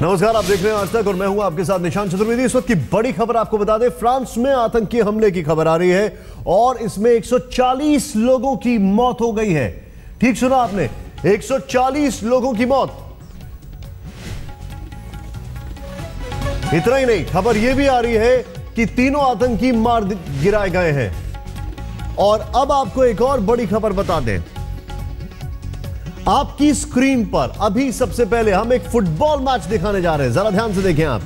नमस्कार, आप देख रहे हैं आज तक और मैं हूं आपके साथ निशांत चतुर्वेदी। इस वक्त की बड़ी खबर आपको बता दें, फ्रांस में आतंकी हमले की खबर आ रही है और इसमें 140 लोगों की मौत हो गई है। ठीक सुना आपने, 140 लोगों की मौत। इतना ही नहीं, खबर यह भी आ रही है कि तीनों आतंकी मार गिराए गए हैं। और अब आपको एक और बड़ी खबर बता दें, आपकी स्क्रीन पर अभी सबसे पहले हम एक फुटबॉल मैच दिखाने जा रहे हैं, जरा ध्यान से देखें आप।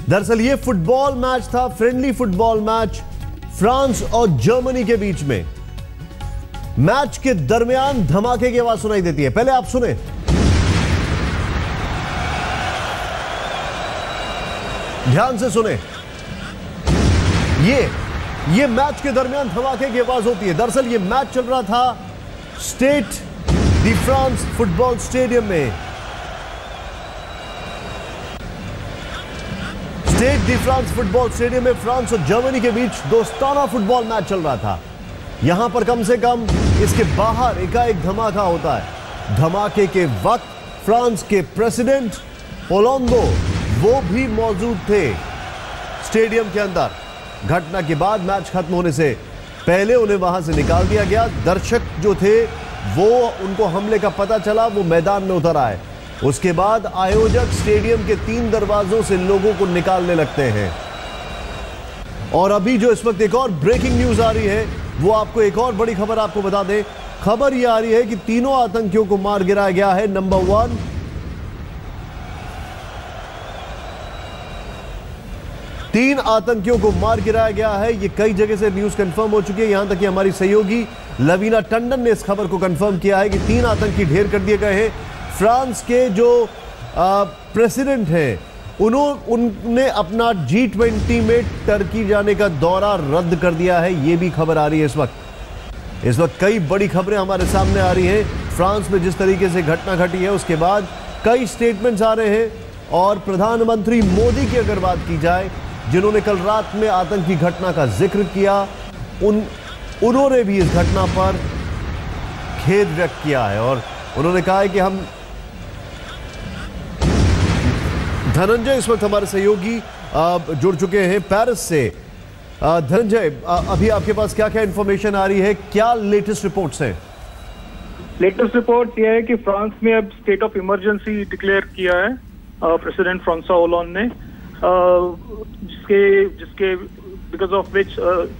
दरअसल यह फुटबॉल मैच था, फ्रेंडली फुटबॉल मैच फ्रांस और जर्मनी के बीच में। मैच के दरमियान धमाके की आवाज सुनाई देती है, पहले आप सुने। ध्यान से सुने, ये मैच के दरमियान धमाके की आवाज होती है। दरअसल ये मैच चल रहा था Stade de France football stadium में। Stade de France football stadium में फ्रांस और जर्मनी के बीच दोस्ताना फुटबॉल मैच चल रहा था। यहां पर कम से कम इसके बाहर एकाएक धमाका होता है। धमाके के वक्त फ्रांस के प्रेसिडेंट होलांदो वो भी मौजूद थे स्टेडियम के अंदर। घटना के बाद मैच खत्म होने से पहले उन्हें वहां से निकाल दिया गया। दर्शक जो थे वो, उनको हमले का पता चला, वो मैदान में उतर आए। उसके बाद आयोजक स्टेडियम के 3 दरवाजों से लोगों को निकालने लगते हैं। और अभी जो इस वक्त एक और ब्रेकिंग न्यूज आ रही है, वो आपको एक और बड़ी खबर आपको बता दें। खबर यह आ रही है कि तीनों आतंकियों को मार गिराया गया है। नंबर 1, तीन आतंकियों को मार गिराया गया है। ये कई जगह से न्यूज कंफर्म हो चुकी है, यहां तक कि हमारी सहयोगी लवीना टंडन ने इस खबर को कंफर्म किया है कि 3 आतंकी ढेर कर दिए गए हैं। फ्रांस के जो प्रेसिडेंट हैं उन्होंने अपना G20 में टर्की जाने का दौरा रद्द कर दिया है। ये भी खबर आ रही है इस वक्त कई बड़ी खबरें हमारे सामने आ रही हैं। फ्रांस में जिस तरीके से घटना घटी है उसके बाद कई स्टेटमेंट्स आ रहे हैं। और प्रधानमंत्री मोदी की अगर बात की जाए, जिन्होंने कल रात में आतंकी घटना का जिक्र किया, उन्होंने भी इस घटना पर खेद व्यक्त किया है और उन्होंने कहा है कि हम धनंजय इस वक्त हमारे सहयोगी जुड़ चुके हैं पेरिस से। धनंजय, अभी आपके पास क्या क्या इंफॉर्मेशन आ रही है, क्या लेटेस्ट रिपोर्ट्स हैं? लेटेस्ट रिपोर्ट यह है कि फ्रांस में अब स्टेट ऑफ इमरजेंसी डिक्लेयर किया है प्रेसिडेंट फ्रांसवा होलांद ने, जिसके because of which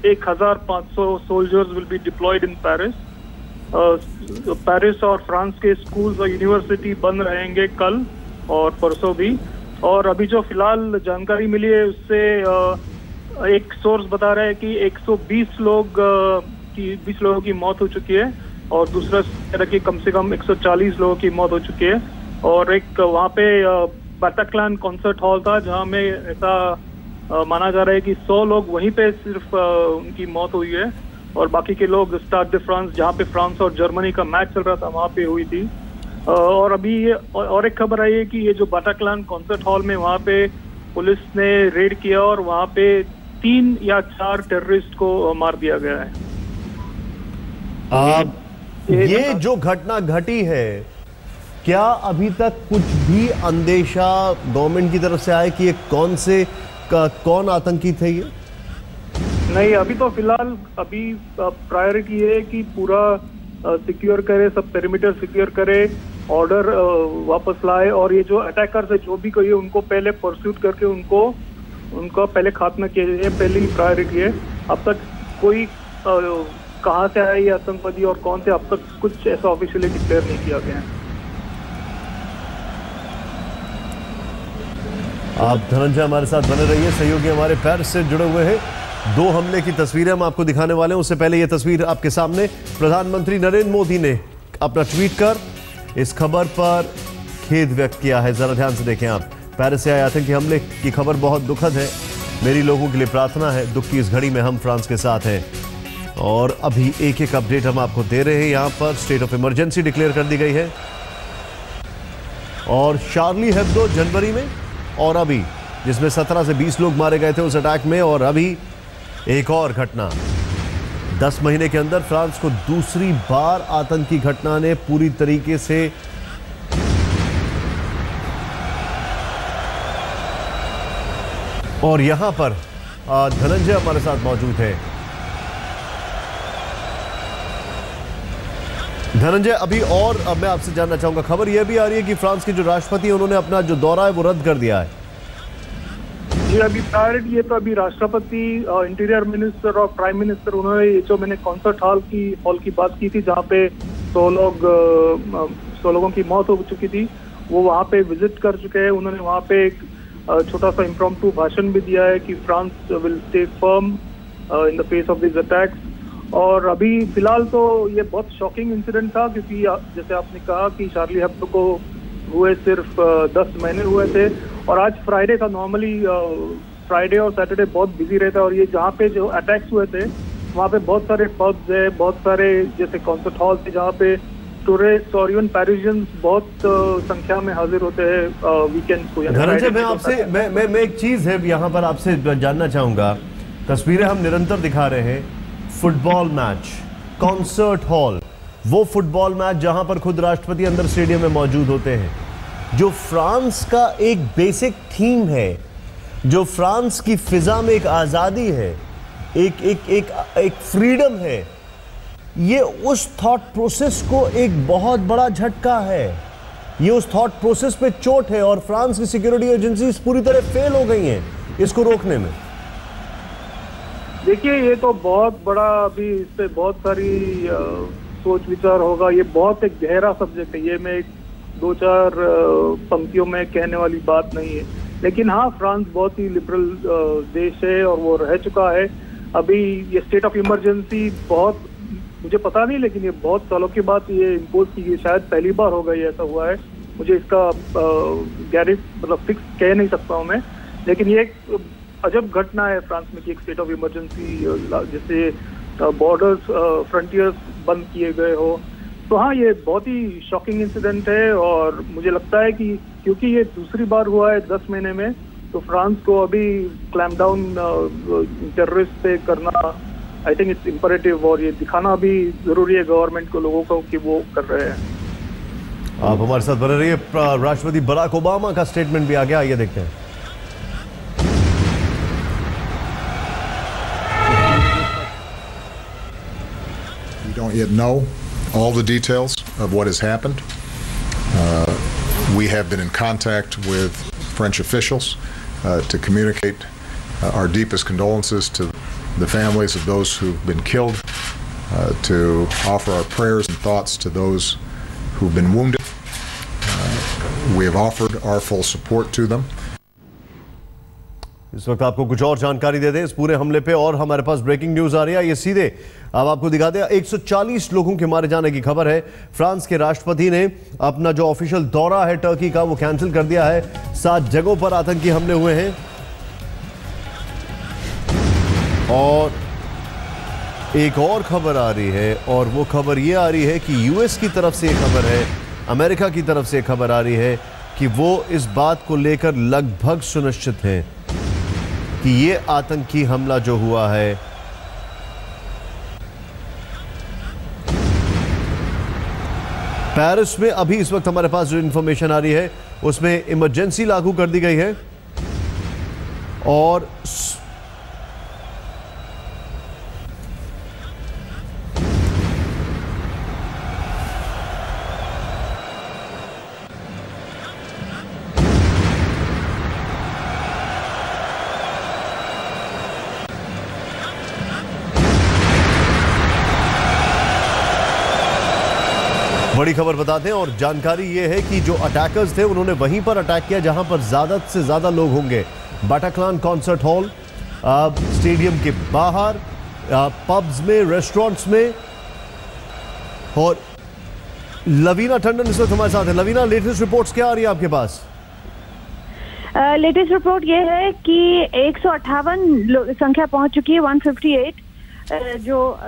1500 soldiers will be diploid in Paris. Paris और फ्रांस के स्कूल्स और यूनिवर्सिटी बंद रहेंगे कल और परसों भी। और अभी जो फिलहाल जानकारी मिली है उससे एक सोर्स बता रहा है कि 120 लोगों की मौत हो चुकी है और दूसरा कह रहा है कि कम से कम 140 लोगों की मौत हो चुकी है। और एक वहाँ पे बैटाक्लान कॉन्सर्ट हॉल था जहाँ में ऐसा माना जा रहा है कि 100 लोग वहीं पे सिर्फ उनकी मौत हुई है और बाकी के लोग स्टाड दे फ्रांस, जहाँ पे फ्रांस और जर्मनी का मैच चल रहा था, वहाँ पे हुई थी। और अभी और एक खबर आई है कि ये जो बैटाक्लान कॉन्सर्ट हॉल में वहाँ पे पुलिस ने रेड किया और वहाँ पे 3 या 4 टेररिस्ट को मार दिया गया है। ये जो घटना घटी है, क्या अभी तक कुछ भी अंदेशा गवर्नमेंट की तरफ से आया कि ये कौन आतंकी थे? ये नहीं, अभी तो फिलहाल अभी प्रायोरिटी है कि पूरा सिक्योर करे, सब पेरिमीटर सिक्योर करे, ऑर्डर वापस लाए और ये जो अटैकर्स है जो भी कोई है उनको पहले परस्यूट करके उनका पहले खात्मा किया जाए, पहली प्रायोरिटी है। अब तक कोई कहाँ से आया ये आतंकवादी और कौन से, अब तक कुछ ऐसा ऑफिशियली डिक्लेयर नहीं किया गया है। आप धनंजय हमारे साथ बने रहिए, सहयोगी हमारे पेरिस से जुड़े हुए हैं। 2 हमले की तस्वीरें हम आपको दिखाने वाले हैं। उससे पहले यह तस्वीर आपके सामने, प्रधानमंत्री नरेंद्र मोदी ने अपना ट्वीट कर इस खबर पर खेद व्यक्त किया है। जरा ध्यान से देखें आप। पेरिस से आए आतंकी हमले की खबर बहुत दुखद है, मेरी लोगों के लिए प्रार्थना है, दुख की इस घड़ी में हम फ्रांस के साथ हैं। और अभी एक अपडेट हम आपको दे रहे हैं। यहाँ पर स्टेट ऑफ इमरजेंसी डिक्लेयर कर दी गई है और शार्ली हेब्दो जनवरी में और अभी जिसमें 17 से 20 लोग मारे गए थे उस अटैक में, और अभी एक और घटना। 10 महीने के अंदर फ्रांस को दूसरी बार आतंकी घटना ने पूरी तरीके से और यहां पर धनंजय हमारे साथ मौजूद है। धनंजय, अभी और मैं आपसे जानना चाहूंगा, खबर यह भी आ रही है कि फ्रांस के जो राष्ट्रपति हैं उन्होंने अपना जो दौरा है वो रद्द कर दिया है। जी, अभी प्रायोरिटी ये तो अभी राष्ट्रपति, इंटीरियर मिनिस्टर और प्राइम मिनिस्टर, उन्होंने जो मैंने कॉन्सर्ट हॉल की बात की थी जहाँ पे 100 लोगों की मौत हो चुकी थी, वो वहाँ पे विजिट कर चुके हैं। उन्होंने वहाँ पे एक छोटा सा इम्प्रॉम्प्टू भाषण भी दिया है कि France will stay firm in the face of this attacks. और अभी फिलहाल तो ये बहुत शॉकिंग इंसिडेंट था, क्योंकि जैसे आपने कहा कि शार्ली हेब्डो को हुए सिर्फ 10 महीने हुए थे, और आज फ्राइडे था। नॉर्मली फ्राइडे और सैटरडे बहुत बिजी रहता है, और ये जहाँ पे जो अटैक्स हुए थे वहाँ पे बहुत सारे पब्स है, बहुत सारे जैसे कॉन्सर्ट हॉल थे जहाँ पे टूरिस्ट और इवन पैरिजियंस बहुत संख्या में हाजिर होते हैं वीकेंड को। धनंजय, मैं आपसे मैं एक चीज है यहाँ पर आपसे जानना चाहूंगा। तस्वीरें हम निरंतर दिखा रहे हैं, फुटबॉल मैच, कॉन्सर्ट हॉल, वो फुटबॉल मैच जहां पर खुद राष्ट्रपति अंदर स्टेडियम में मौजूद होते हैं, जो फ्रांस का एक बेसिक थीम है, जो फ्रांस की फिजा में एक आजादी है, एक फ्रीडम है, ये उस थॉट प्रोसेस को एक बहुत बड़ा झटका है। ये उस थॉट प्रोसेस पे चोट है, और फ्रांस की सिक्योरिटी एजेंसीज पूरी तरह फेल हो गई हैं इसको रोकने में। देखिए, ये तो बहुत बड़ा, अभी इस पे बहुत सारी सोच विचार होगा। ये बहुत एक गहरा सब्जेक्ट है, ये मैं 2-4 पंक्तियों में कहने वाली बात नहीं है। लेकिन हाँ, फ्रांस बहुत ही लिबरल देश है और वो रह चुका है। अभी ये स्टेट ऑफ इमरजेंसी बहुत, मुझे पता नहीं, लेकिन ये बहुत सालों के बाद ये इम्पोज की गई, शायद पहली बार होगा ये ऐसा हुआ है। मुझे इसका मतलब फिक्स कह नहीं सकता हूँ मैं, लेकिन ये एक अजब घटना है फ्रांस में कि एक स्टेट ऑफ इमरजेंसी, जैसे बॉर्डर्स, फ्रंटियर्स बंद किए गए हो। तो हाँ, ये बहुत ही शॉकिंग इंसिडेंट है, और मुझे लगता है कि क्योंकि ये दूसरी बार हुआ है 10 महीने में, तो फ्रांस को अभी क्लैम्प डाउन टेररिस्ट पे करना, आई थिंक इट्स इम्परेटिव, और ये दिखाना भी जरूरी है गवर्नमेंट को, लोगों को, कि वो कर रहे हैं। आप हमारे साथ बने रहिए। राष्ट्रपति बराक ओबामा का स्टेटमेंट भी आ गया, आइए देखते हैं। We don't yet know all the details of what has happened. We have been in contact with French officials to communicate our deepest condolences to the families of those who've been killed, to offer our prayers and thoughts to those who've been wounded. We have offered our full support to them. इस वक्त आपको कुछ और जानकारी दे दें इस पूरे हमले पे, और हमारे पास ब्रेकिंग न्यूज आ रही है, ये सीधे अब आपको दिखा दें। 140 लोगों के मारे जाने की खबर है। फ्रांस के राष्ट्रपति ने अपना जो ऑफिशियल दौरा है टर्की का, वो कैंसिल कर दिया है। 7 जगहों पर आतंकी हमले हुए हैं, और एक और खबर आ रही है, और वो खबर ये आ रही है कि यूएस की तरफ से खबर है, अमेरिका की तरफ से खबर आ रही है कि वो इस बात को लेकर लगभग सुनिश्चित हैं कि ये आतंकी हमला जो हुआ है पेरिस में, अभी इस वक्त हमारे पास जो इंफॉर्मेशन आ रही है उसमें इमरजेंसी लागू कर दी गई है, और बड़ी खबर बताते हैं, और जानकारी यह है कि जो अटैकर्स थे उन्होंने वहीं पर अटैक किया जहां पर ज्यादा से ज्यादा लोग होंगे। बैटाक्लान कॉन्सर्ट हॉल, स्टेडियम के बाहर, पब्स में, रेस्टोरेंट्स में। और लवीना टंडन इस वक्त हमारे साथ है। लवीना, लेटेस्ट रिपोर्ट्स क्या आ रही है आपके पास? लेटेस्ट रिपोर्ट ये है कि 158 संख्या पहुंच चुकी है, 158 जो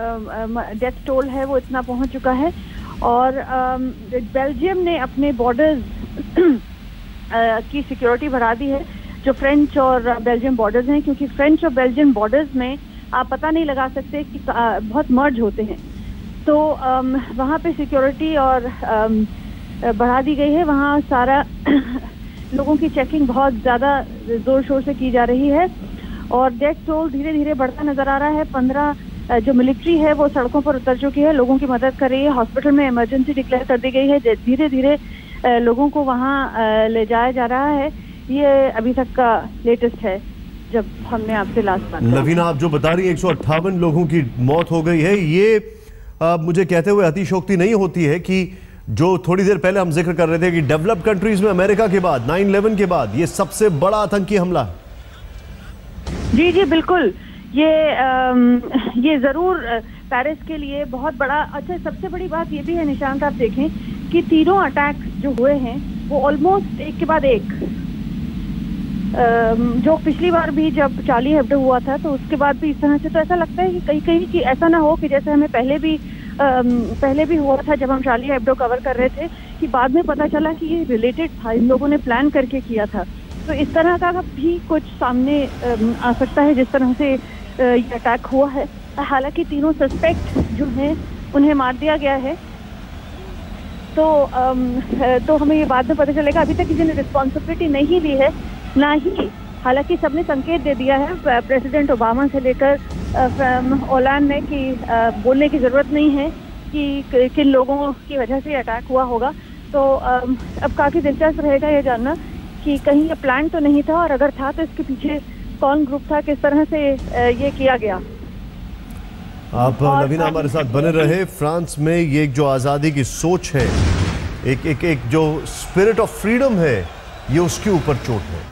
डेथ टोल है वो इतना पहुंच चुका है। और बेल्जियम ने अपने बॉर्डर्स की सिक्योरिटी बढ़ा दी है, जो फ्रेंच और बेल्जियम बॉर्डर्स हैं, क्योंकि फ्रेंच और बेल्जियम बॉर्डर्स में आप पता नहीं लगा सकते कि बहुत मर्ज होते हैं, तो वहाँ पे सिक्योरिटी और बढ़ा दी गई है। वहाँ सारा लोगों की चेकिंग बहुत ज़्यादा जोर शोर से की जा रही है और डेथ टोल धीरे धीरे बढ़ता नजर आ रहा है। 15 जो मिलिट्री है वो सड़कों पर उतर चुकी है, लोगों की मदद कर रही है। हॉस्पिटल में इमरजेंसी डिक्लेयर कर दी गई है, धीरे धीरे लोगों को वहाँ ले जाया जा रहा है। ये अभी तक का लेटेस्ट है जब हमने आपसे लास्ट बात। लवीना, आप जो बता रही है 158 लोगों की मौत हो गई है, ये मुझे कहते हुए अतिशोक्ति नहीं होती है कि जो थोड़ी देर पहले हम जिक्र कर रहे थे कि डेवलप्ड कंट्रीज में अमेरिका के बाद 9/11 के बाद ये सबसे बड़ा आतंकी हमला है? जी जी बिल्कुल, ये जरूर पेरिस के लिए बहुत बड़ा। अच्छा, सबसे बड़ी बात ये भी है निशांत, आप देखें कि तीनों अटैक्स जो हुए हैं वो ऑलमोस्ट एक के बाद एक, जो पिछली बार भी जब चार्ली हेब्डो हुआ था तो उसके बाद भी इस तरह से, तो ऐसा लगता है कि कहीं कहीं कि ऐसा ना हो कि जैसे हमें पहले भी हुआ था जब हम चार्ली हेब्डो कवर कर रहे थे कि बाद में पता चला कि ये रिलेटेड था, इन लोगों ने प्लान करके किया था। तो इस तरह का भी कुछ सामने आ सकता है जिस तरह से ये अटैक हुआ है। हालांकि तीनों सस्पेक्ट जो हैं उन्हें मार दिया गया है, तो हमें ये बाद में पता चलेगा। अभी तक किसी ने रिस्पॉन्सिबिलिटी नहीं ली है, ना ही, हालांकि सबने संकेत दे दिया है प्रेसिडेंट ओबामा से लेकर ओलैंड ने कि बोलने की जरूरत नहीं है कि किन लोगों की वजह से अटैक हुआ होगा। तो अब काफी दिलचस्प रहेगा ये जानना कि कहीं ये प्लान तो नहीं था, और अगर था तो इसके पीछे कौन ग्रुप था, किस तरह से ये किया गया। आप लवीना हमारे साथ बने रहे। फ्रांस में ये जो आज़ादी की सोच है, एक जो स्पिरिट ऑफ फ्रीडम है, ये उसके ऊपर चोट है।